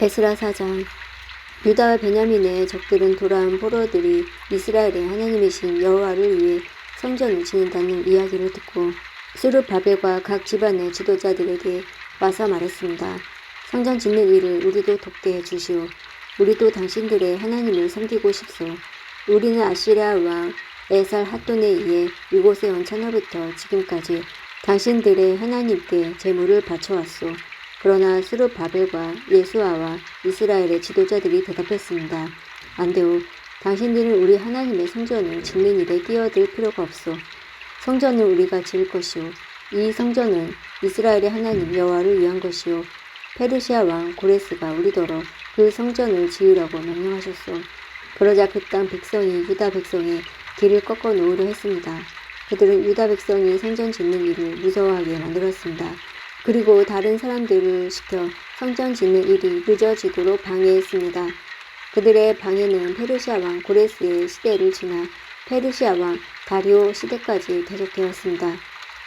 에스라 4장. 유다와 베냐민의 적들은 돌아온 포로들이 이스라엘의 하나님이신 여호와를 위해 성전을 짓는다는 이야기를 듣고 스룹바벨과 각 지반의 지도자들에게 와서 말했습니다. 성전 짓는 일을 우리도 돕게 해주시오. 우리도 당신들의 하나님을 섬기고 싶소. 우리는 아시리아 왕 에살 핫돈에 의해 이곳에 온 처녀부터 지금까지 당신들의 하나님께 제물을 바쳐왔소. 그러나 스룹바벨과 예수아와 이스라엘의 지도자들이 대답했습니다. 안되오. 당신들은 우리 하나님의 성전을 짓는 일에 끼어들 필요가 없소. 성전은 우리가 지을 것이오. 이 성전은 이스라엘의 하나님 여호와를 위한 것이오. 페르시아 왕 고레스가 우리더러 그 성전을 지으라고 명령하셨소. 그러자 그 땅 백성이 유다 백성의 길을 꺾어 놓으려 했습니다. 그들은 유다 백성이 성전 짓는 일을 무서워하게 만들었습니다. 그리고 다른 사람들을 시켜 성전 짓는 일이 늦어지도록 방해했습니다. 그들의 방해는 페르시아 왕 고레스의 시대를 지나 페르시아 왕 다리오 시대까지 계속되었습니다.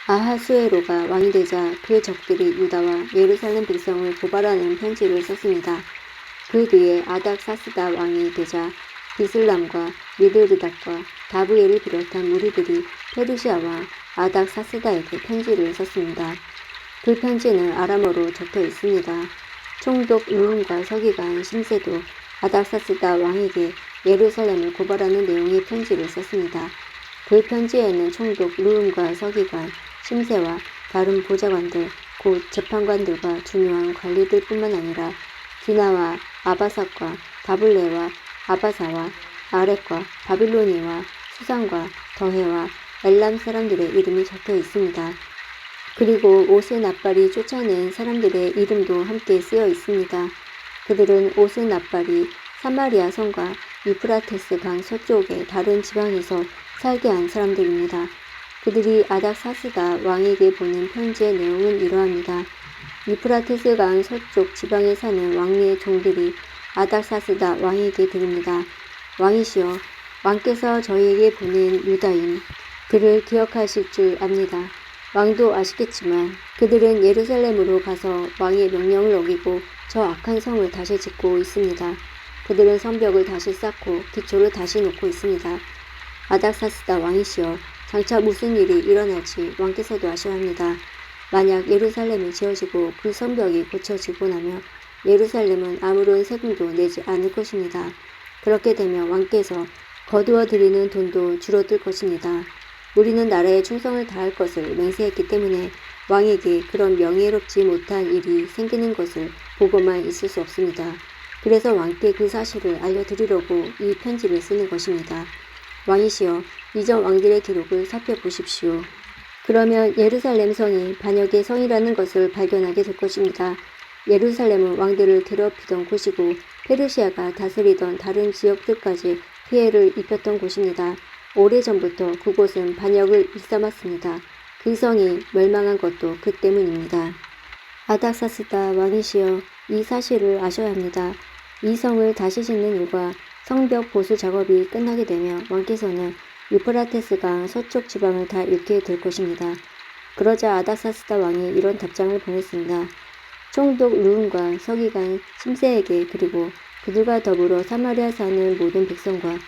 아하수에로가 왕이 되자 그 적들이 유다와 예루살렘 백성을 고발하는 편지를 썼습니다. 그 뒤에 아닥사스다 왕이 되자 비슬람과 미드르닷과 다부엘을 비롯한 무리들이 페르시아 왕 아닥사스다에게 편지를 썼습니다. 그 편지는 아람어로 적혀 있습니다. 총독 르훔과 서기관 심세도 아닥사스다 왕에게 예루살렘을 고발하는 내용의 편지를 썼습니다. 그 편지에는 총독 르훔과 서기관 심세와 다른 보좌관들, 곧 재판관들과 중요한 관리들 뿐만 아니라 디나와 아바삭과 다블레와 아바사와 아렉과 바빌로니와 수상과 더해와 엘람 사람들의 이름이 적혀 있습니다. 그리고 오스나발이 쫓아낸 사람들의 이름도 함께 쓰여 있습니다. 그들은 오스나발이 사마리아 성과 유프라테스 강 서쪽의 다른 지방에서 살게 한 사람들입니다. 그들이 아닥사스다 왕에게 보낸 편지의 내용은 이러합니다. 유프라테스 강 서쪽 지방에 사는 왕의 종들이 아닥사스다 왕에게 드립니다. 왕이시여, 왕께서 저희에게 보낸 유다인 그를 기억하실 줄 압니다. 왕도 아시겠지만 그들은 예루살렘으로 가서 왕의 명령을 어기고 저 악한 성을 다시 짓고 있습니다. 그들은 성벽을 다시 쌓고 기초를 다시 놓고 있습니다. 아닥사스다 왕이시여, 장차 무슨 일이 일어날지 왕께서도 아셔야 합니다. 만약 예루살렘이 지어지고 그 성벽이 고쳐지고 나면 예루살렘은 아무런 세금도 내지 않을 것입니다. 그렇게 되면 왕께서 거두어 드리는 돈도 줄어들 것입니다. 우리는 나라에 충성을 다할 것을 맹세했기 때문에 왕에게 그런 명예롭지 못한 일이 생기는 것을 보고만 있을 수 없습니다. 그래서 왕께 그 사실을 알려드리려고 이 편지를 쓰는 것입니다. 왕이시여, 이전 왕들의 기록을 살펴보십시오. 그러면 예루살렘 성이 반역의 성이라는 것을 발견하게 될 것입니다. 예루살렘은 왕들을 괴롭히던 곳이고 페르시아가 다스리던 다른 지역들까지 피해를 입혔던 곳입니다. 오래전부터 그곳은 반역을 일삼았습니다. 그 성이 멸망한 것도 그 때문입니다. 아닥사스다 왕이시여, 이 사실을 아셔야 합니다. 이 성을 다시 짓는 일과 성벽 보수 작업이 끝나게 되면 왕께서는 유프라테스 강 서쪽 지방을 다 잃게 될 것입니다. 그러자 아닥사스다 왕이 이런 답장을 보냈습니다. 총독 르훔과 서기관 심세에게 그리고 그들과 더불어 사마리아 사는 모든 백성과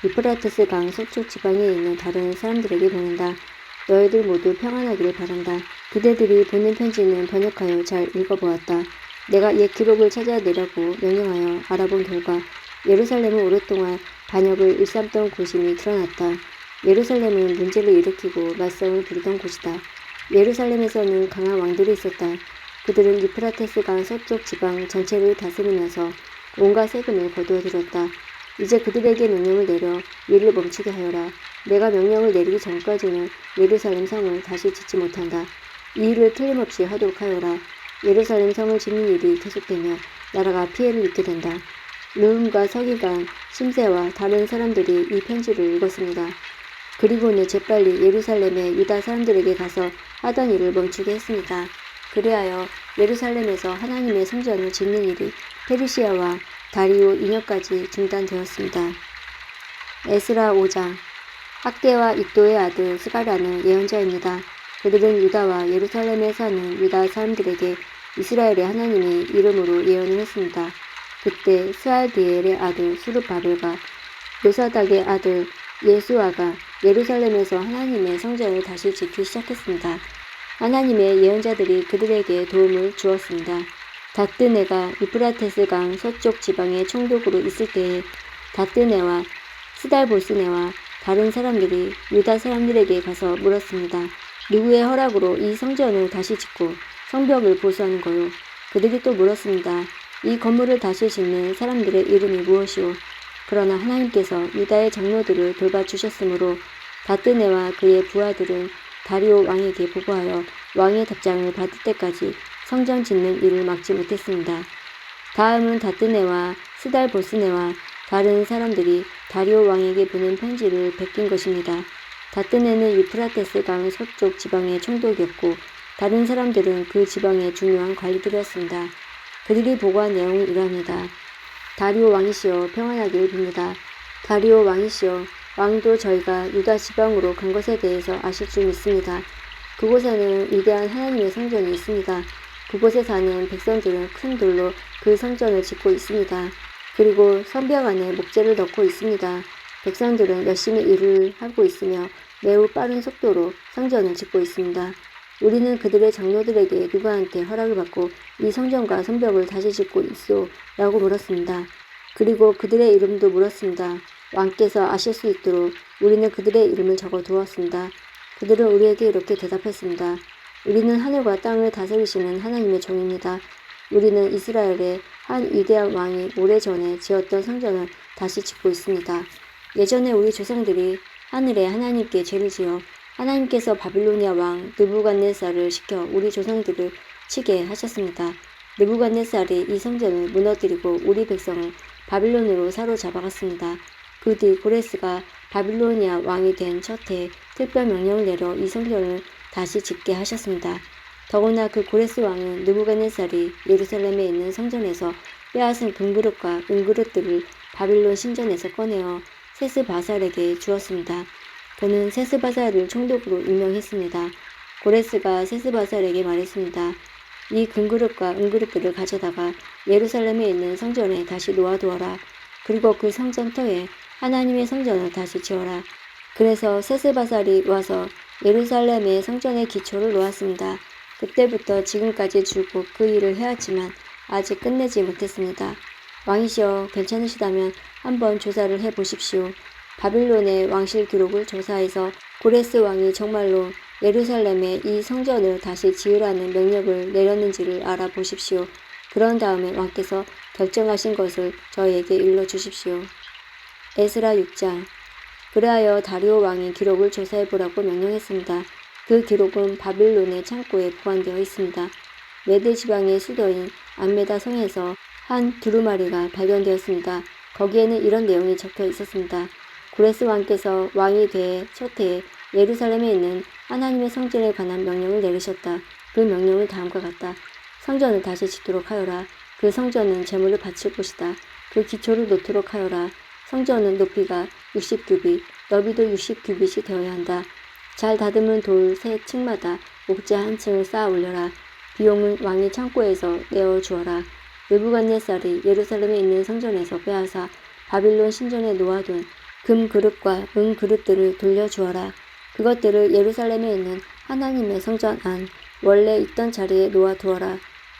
유프라테스 강 서쪽 지방에 있는 다른 사람들에게 보낸다. 너희들 모두 평안하기를 바란다. 그대들이 보낸 편지는 번역하여 잘 읽어보았다. 내가 옛 기록을 찾아내라고 명령하여 알아본 결과 예루살렘은 오랫동안 반역을 일삼던 곳임이 드러났다. 예루살렘은 문제를 일으키고 말썽을 부리던 곳이다. 예루살렘에서는 강한 왕들이 있었다. 그들은 유프라테스 강 서쪽 지방 전체를 다스리면서 온갖 세금을 거두어 들였다. 이제 그들에게 명령을 내려 일을 멈추게 하여라. 내가 명령을 내리기 전까지는 예루살렘 성을 다시 짓지 못한다. 이 일을 틀림없이 하도록 하여라. 예루살렘 성을 짓는 일이 계속되면 나라가 피해를 입게 된다. 르훔과 서기관, 심세와 다른 사람들이 이 편지를 읽었습니다. 그리고는 재빨리 예루살렘의 유다 사람들에게 가서 하던 일을 멈추게 했습니다. 그리하여 예루살렘에서 하나님의 성전을 짓는 일이 페르시아와 다리오 2년까지 중단되었습니다. 에스라 5장. 학개와 id도의 아들 스가랴는 예언자입니다. 그들은 유다와 예루살렘에 사는 유다 사람들에게 이스라엘의 하나님의 이름으로 예언을 했습니다. 그때 스알디엘의 아들 수르바벨과 요사닥의 아들 예수아가 예루살렘에서 하나님의 성전을 다시 짓기 시작했습니다. 하나님의 예언자들이 그들에게 도움을 주었습니다. 다뜨네가 유프라테스 강 서쪽 지방의 총독으로 있을 때에 다뜨네와 스달보스네와 다른 사람들이 유다 사람들에게 가서 물었습니다. 누구의 허락으로 이 성전을 다시 짓고 성벽을 보수하는 거요? 그들이 또 물었습니다. 이 건물을 다시 짓는 사람들의 이름이 무엇이오? 그러나 하나님께서 유다의 장로들을 돌봐주셨으므로 다뜨네와 그의 부하들은 다리오 왕에게 보고하여 왕의 답장을 받을 때까지 성전 짓는 일을 막지 못했습니다. 다음은 다뜨네와 스달보스네와 다른 사람들이 다리오 왕에게 보낸 편지를 베낀 것입니다. 다뜨네는 유프라테스 강 서쪽 지방의 총독이었고 다른 사람들은 그 지방의 중요한 관리들이었습니다. 그들이 보고한 내용은 이러합니다. 다리오 왕이시여 평안하길 빕니다. 다리오 왕이시여 왕도 저희가 유다 지방으로 간 것에 대해서 아실 줄 믿습니다. 그곳에는 위대한 하나님의 성전이 있습니다. 그곳에 사는 백성들은 큰 돌로 그 성전을 짓고 있습니다. 그리고 성벽 안에 목재를 넣고 있습니다. 백성들은 열심히 일을 하고 있으며 매우 빠른 속도로 성전을 짓고 있습니다. 우리는 그들의 장로들에게 누구한테 허락을 받고 이 성전과 성벽을 다시 짓고 있소? 라고 물었습니다. 그리고 그들의 이름도 물었습니다. 왕께서 아실 수 있도록 우리는 그들의 이름을 적어 두었습니다. 그들은 우리에게 이렇게 대답했습니다. 우리는 하늘과 땅을 다스리시는 하나님의 종입니다. 우리는 이스라엘의 한 위대한 왕이 오래전에 지었던 성전을 다시 짓고 있습니다. 예전에 우리 조상들이 하늘의 하나님께 죄를 지어 하나님께서 바빌로니아 왕 느부갓네살을 시켜 우리 조상들을 치게 하셨습니다. 느부갓네살이 이 성전을 무너뜨리고 우리 백성을 바빌론으로 사로잡아갔습니다. 그 뒤 고레스가 바빌로니아 왕이 된 첫 해에 특별 명령을 내려 이 성전을 다시 짓게 하셨습니다. 더구나 그 고레스 왕은 느부갓네살이 예루살렘에 있는 성전에서 빼앗은 금그릇과 은그릇들을 바빌론 신전에서 꺼내어 세스바살에게 주었습니다. 그는 세스바살을 총독으로 임명했습니다. 고레스가 세스바살에게 말했습니다. 이 금그릇과 은그릇들을 가져다가 예루살렘에 있는 성전에 다시 놓아두어라. 그리고 그 성전 터에 하나님의 성전을 다시 지어라. 그래서 세스바살이 와서 예루살렘의 성전의 기초를 놓았습니다. 그때부터 지금까지 줄곧 그 일을 해왔지만 아직 끝내지 못했습니다. 왕이시여 괜찮으시다면 한번 조사를 해보십시오. 바빌론의 왕실 기록을 조사해서 고레스 왕이 정말로 예루살렘에 이 성전을 다시 지으라는 명령을 내렸는지를 알아보십시오. 그런 다음에 왕께서 결정하신 것을 저희에게 일러주십시오. 에스라 6장. 그리하여 다리오 왕이 기록을 조사해보라고 명령했습니다. 그 기록은 바빌론의 창고에 보관되어 있습니다. 메드 지방의 수도인 암메다 성에서 한 두루마리가 발견되었습니다. 거기에는 이런 내용이 적혀 있었습니다. 고레스 왕께서 왕이 돼 첫 해에 예루살렘에 있는 하나님의 성전에 관한 명령을 내리셨다. 그 명령은 다음과 같다. 성전을 다시 짓도록 하여라. 그 성전은 제물을 바칠 곳이다. 그 기초를 놓도록 하여라. 성전은 높이가 60규빗, 너비도 60규빗이 되어야 한다. 잘 다듬은 돌 세 층마다 목재 한 층을 쌓아 올려라. 비용은 왕의 창고에서 내어 주어라. 느부갓네살이 예루살렘에 있는 성전에서 빼앗아 바빌론 신전에 놓아둔 금 그릇과 은 그릇들을 돌려주어라. 그것들을 예루살렘에 있는 하나님의 성전 안 원래 있던 자리에 놓아두어라.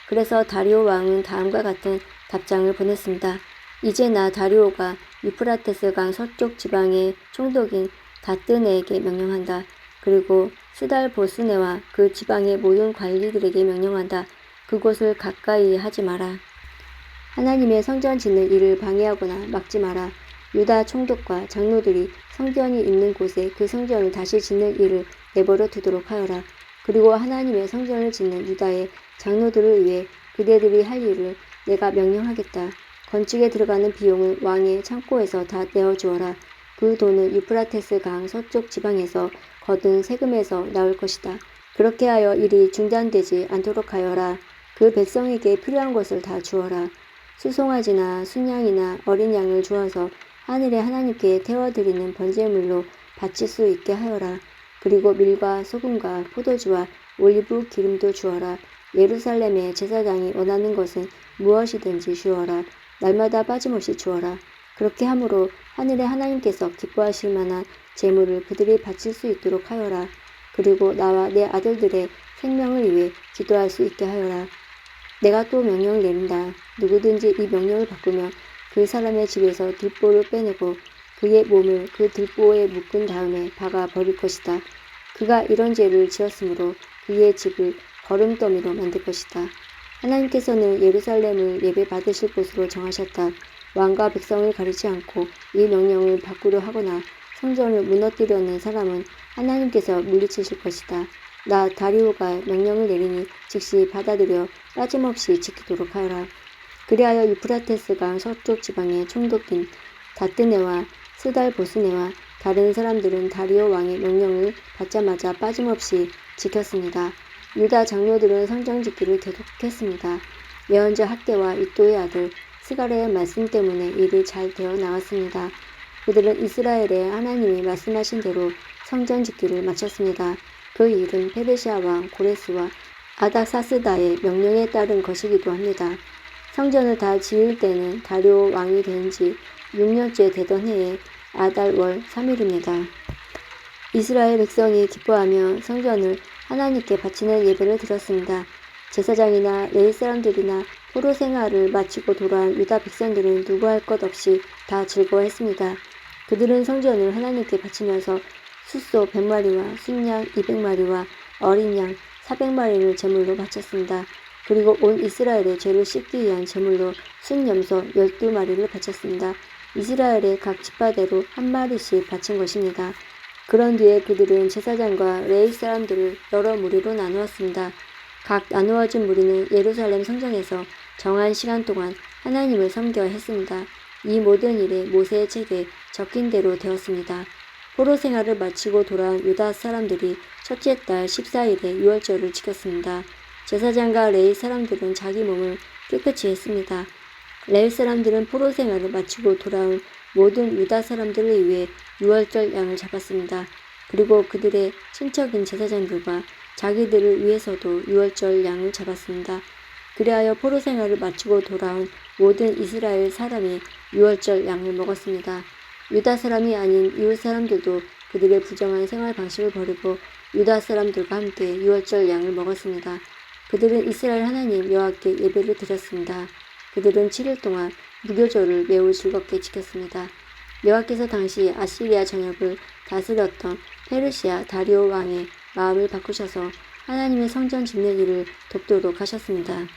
그래서 다리오 왕은 다음과 같은 답장을 보냈습니다. 이제 나 다리오가 유프라테스 강 서쪽 지방의 총독인 다뜨네에게 명령한다. 그리고 스달보스네와 그 지방의 모든 관리들에게 명령한다. 그곳을 가까이 하지 마라. 하나님의 성전 짓는 일을 방해하거나 막지 마라. 유다 총독과 장로들이 성전이 있는 곳에 그 성전을 다시 짓는 일을 내버려 두도록 하여라. 그리고 하나님의 성전을 짓는 유다의 장로들을 위해 그대들이 할 일을 내가 명령하겠다. 건축에 들어가는 비용은 왕의 창고에서 다 내어주어라. 그 돈은 유프라테스 강 서쪽 지방에서 거둔 세금에서 나올 것이다. 그렇게 하여 일이 중단되지 않도록 하여라. 그 백성에게 필요한 것을 다 주어라. 수송아지나 순양이나 어린 양을 주어서 하늘의 하나님께 태워드리는 번제물로 바칠 수 있게 하여라. 그리고 밀과 소금과 포도주와 올리브 기름도 주어라. 예루살렘의 제사장이 원하는 것은 무엇이든지 주어라. 날마다 빠짐없이 주어라. 그렇게 함으로 하늘의 하나님께서 기뻐하실 만한 제물을 그들이 바칠 수 있도록 하여라. 그리고 나와 내 아들들의 생명을 위해 기도할 수 있게 하여라. 내가 또 명령을 내린다. 누구든지 이 명령을 바꾸면 그 사람의 집에서 들보를 빼내고 그의 몸을 그 들보에 묶은 다음에 박아 버릴 것이다. 그가 이런 죄를 지었으므로 그의 집을 거름더미로 만들 것이다. 하나님께서는 예루살렘을 예배 받으실 곳으로 정하셨다. 왕과 백성을 가리지 않고 이 명령을 바꾸려 하거나 성전을 무너뜨리려는 사람은 하나님께서 물리치실 것이다. 나 다리오가 명령을 내리니 즉시 받아들여 빠짐없이 지키도록 하여라. 그리하여 유프라테스강 서쪽 지방의 총독인 다뜨네와 스달보스네와 다른 사람들은 다리오 왕의 명령을 받자마자 빠짐없이 지켰습니다. 유다 장로들은 성전 짓기를 계속했습니다. 예언자 학대와 이또의 아들 스가랴의 말씀 때문에 일이 잘 되어 나갔습니다. 그들은 이스라엘의 하나님이 말씀하신 대로 성전 짓기를 마쳤습니다. 그 일은 페르시아 왕 고레스와 아닥사스다의 명령에 따른 것이기도 합니다. 성전을 다 지을 때는 다리오 왕이 된 지 6년째 되던 해에 아달월 3일입니다. 이스라엘 백성이 기뻐하며 성전을 하나님께 바치는 예배를 드렸습니다. 제사장이나 레위 사람들이나 포로 생활을 마치고 돌아온 유다 백성들은 누구 할 것 없이 다 즐거워했습니다. 그들은 성전을 하나님께 바치면서 숫소 100마리와 순양 200마리와 어린 양 400마리를 제물로 바쳤습니다. 그리고 온 이스라엘의 죄를 씻기 위한 제물로 순염소 12마리를 바쳤습니다. 이스라엘의 각 지파대로 한 마리씩 바친 것입니다. 그런 뒤에 그들은 제사장과 레위 사람들을 여러 무리로 나누었습니다. 각 나누어진 무리는 예루살렘 성전에서 정한 시간 동안 하나님을 섬겨 했습니다. 이 모든 일이 모세의 책에 적힌 대로 되었습니다. 포로 생활을 마치고 돌아온 유다 사람들이 첫째 달 14일에 유월절을 지켰습니다. 제사장과 레위 사람들은 자기 몸을 깨끗이 했습니다. 레위 사람들은 포로 생활을 마치고 돌아온 모든 유다 사람들을 위해 유월절 양을 잡았습니다. 그리고 그들의 친척인 제사장들과 자기들을 위해서도 유월절 양을 잡았습니다. 그리하여 포로 생활을 마치고 돌아온 모든 이스라엘 사람이 유월절 양을 먹었습니다. 유다 사람이 아닌 이웃 사람들도 그들의 부정한 생활 방식을 버리고 유다 사람들과 함께 유월절 양을 먹었습니다. 그들은 이스라엘 하나님 여호와께 예배를 드렸습니다. 그들은 7일 동안 무교절을 매우 즐겁게 지켰습니다. 여호와께서 당시 아시리아 전역을 다스렸던 페르시아 다리오 왕의 마음을 바꾸셔서 하나님의 성전 짓는 일을 돕도록 하셨습니다.